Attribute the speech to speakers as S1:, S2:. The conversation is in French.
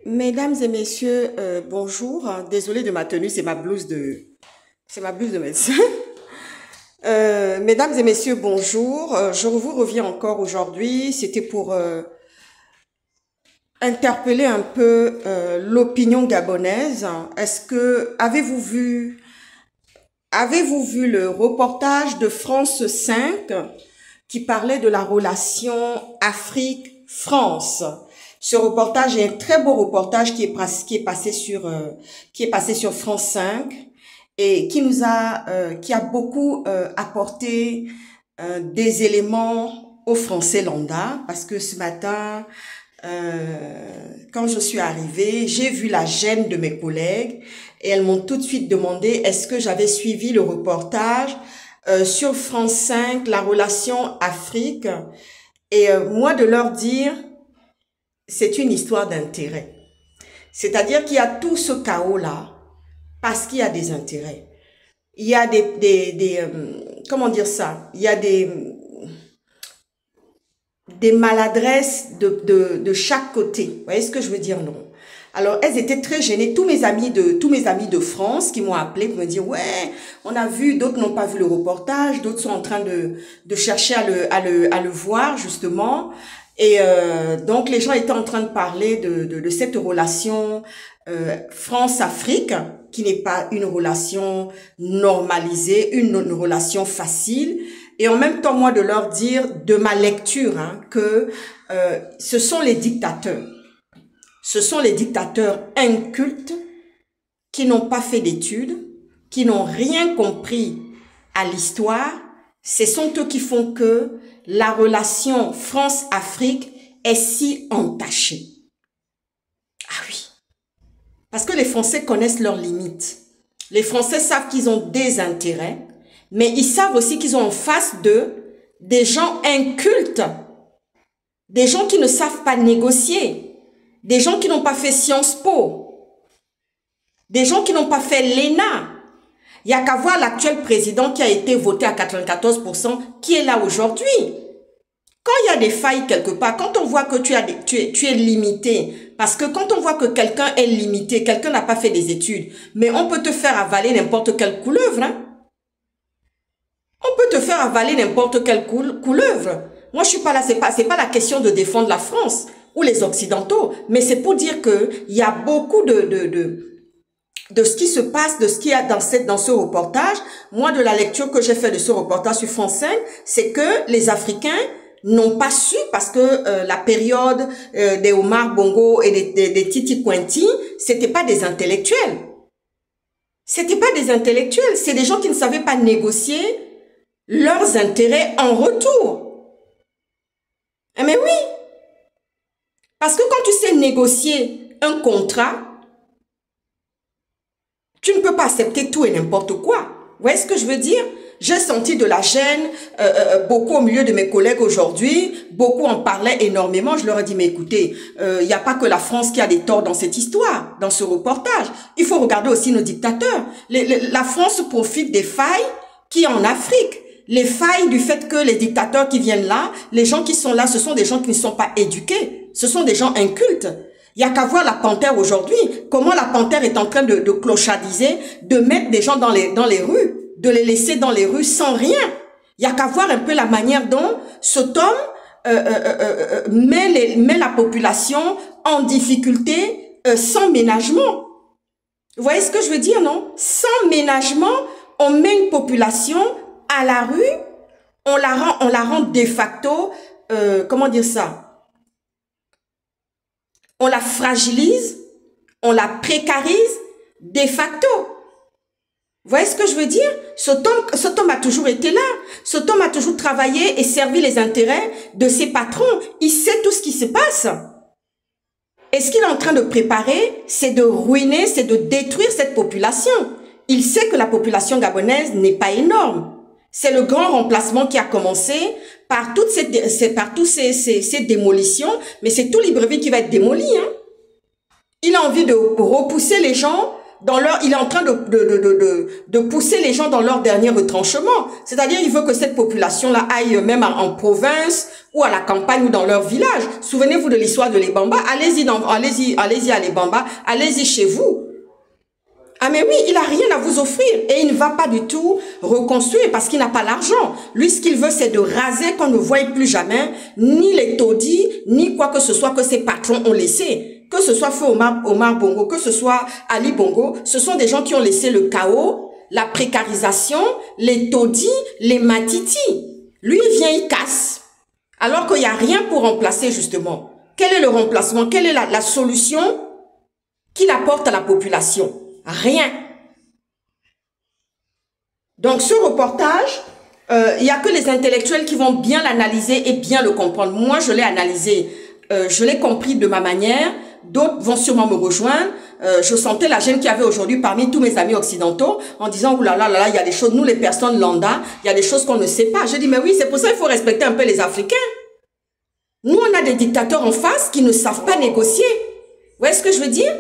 S1: Mesdames et messieurs, bonjour. Désolée de ma tenue, c'est ma blouse de médecin. Mesdames et messieurs, bonjour. Je vous reviens encore aujourd'hui. C'était pour interpeller un peu l'opinion gabonaise. Avez-vous vu le reportage de France 5 qui parlait de la relation Afrique-France? Ce reportage est un très beau reportage qui est passé sur France 5 et qui a beaucoup apporté des éléments aux Français lambda, parce que ce matin, quand je suis arrivée, j'ai vu la gêne de mes collègues et elles m'ont tout de suite demandé est-ce que j'avais suivi le reportage sur France 5, la relation Afrique, et moi de leur dire c'est une histoire d'intérêt. C'est-à-dire qu'il y a tout ce chaos-là parce qu'il y a des intérêts. Il y a comment dire ça? Il y a des maladresses de chaque côté. Vous voyez ce que je veux dire, non? Alors, elles étaient très gênées. Tous mes amis de France qui m'ont appelé pour me dire, ouais, on a vu, d'autres n'ont pas vu le reportage, d'autres sont en train de chercher à le voir, justement. Et donc, les gens étaient en train de parler de cette relation France-Afrique, qui n'est pas une relation normalisée, une relation facile. Et en même temps, moi, de leur dire, de ma lecture, que ce sont les dictateurs. Ce sont les dictateurs incultes qui n'ont pas fait d'études, qui n'ont rien compris à l'histoire. Ce sont eux qui font que la relation France-Afrique est si entachée. Ah oui. Parce que les Français connaissent leurs limites. Les Français savent qu'ils ont des intérêts, mais ils savent aussi qu'ils ont en face d'eux des gens incultes, des gens qui ne savent pas négocier, des gens qui n'ont pas fait Sciences Po, des gens qui n'ont pas fait l'ENA. Il n'y a qu'à voir l'actuel président qui a été voté à 94%, qui est là aujourd'hui. Quand il y a des failles quelque part, quand on voit que tu es limité, parce que quand on voit que quelqu'un est limité, quelqu'un n'a pas fait des études, mais on peut te faire avaler n'importe quelle couleuvre, hein? On peut te faire avaler n'importe quelle couleuvre. Moi, je suis pas là, c'est pas la question de défendre la France ou les Occidentaux, mais c'est pour dire que il y a beaucoup de ce qui se passe, de ce qu'il y a dans ce reportage. Moi, de la lecture que j'ai fait de ce reportage sur France 5, c'est que les Africains n'ont pas su, parce que la période des Omar Bongo et des Titi Pointi, c'était pas des intellectuels. C'était pas des intellectuels, c'est des gens qui ne savaient pas négocier leurs intérêts en retour. Mais oui, parce que quand tu sais négocier un contrat, tu ne peux pas accepter tout et n'importe quoi. Vous voyez ce que je veux dire? J'ai senti de la gêne, beaucoup au milieu de mes collègues aujourd'hui, beaucoup en parlaient énormément. Je leur ai dit, mais écoutez, il n'y a pas que la France qui a des torts dans cette histoire, dans ce reportage. Il faut regarder aussi nos dictateurs. La France profite des failles qu'il y a en Afrique. Les failles du fait que les dictateurs qui viennent là, les gens qui sont là, ce sont des gens qui ne sont pas éduqués. Ce sont des gens incultes. Il n'y a qu'à voir la panthère aujourd'hui. Comment la panthère est en train de clochadiser, de mettre des gens dans les rues, de les laisser dans les rues sans rien. Il n'y a qu'à voir un peu la manière dont cet homme met la population en difficulté sans ménagement. Vous voyez ce que je veux dire, non? Sans ménagement, on met une population à la rue, on la rend de facto, comment dire ça? On la fragilise, on la précarise de facto. Vous voyez ce que je veux dire? Cet homme a toujours été là. Cet homme a toujours travaillé et servi les intérêts de ses patrons. Il sait tout ce qui se passe. Et ce qu'il est en train de préparer, c'est de ruiner, c'est de détruire cette population. Il sait que la population gabonaise n'est pas énorme. C'est le grand remplacement qui a commencé par toutes ces démolitions, mais c'est tout Libreville qui va être démoli, hein. Il a envie de repousser les gens il est en train de pousser les gens dans leur dernier retranchement. C'est-à-dire, il veut que cette population-là aille même en province ou à la campagne ou dans leur village. Souvenez-vous de l'histoire de l'Ebamba. Allez-y à l'Ebamba. Allez-y chez vous. Ah mais oui, il a rien à vous offrir et il ne va pas du tout reconstruire parce qu'il n'a pas l'argent. Lui, ce qu'il veut, c'est de raser qu'on ne voie plus jamais ni les taudis, ni quoi que ce soit que ses patrons ont laissé. Que ce soit Feu Omar Bongo, que ce soit Ali Bongo, ce sont des gens qui ont laissé le chaos, la précarisation, les taudis, les matitis. Lui, il vient, il casse. Alors qu'il n'y a rien pour remplacer justement. Quel est le remplacement? Quelle est la solution qu'il apporte à la population? Rien. Donc ce reportage, il n'y a que les intellectuels qui vont bien l'analyser et bien le comprendre. Moi, je l'ai analysé, je l'ai compris de ma manière. D'autres vont sûrement me rejoindre. Je sentais la gêne qu'il y avait aujourd'hui parmi tous mes amis occidentaux en disant, oulala, là, il y a des choses, nous les personnes lambda, il y a des choses qu'on ne sait pas. Je dis, mais oui, c'est pour ça qu'il faut respecter un peu les Africains. Nous, on a des dictateurs en face qui ne savent pas négocier. Vous voyez ce que je veux dire?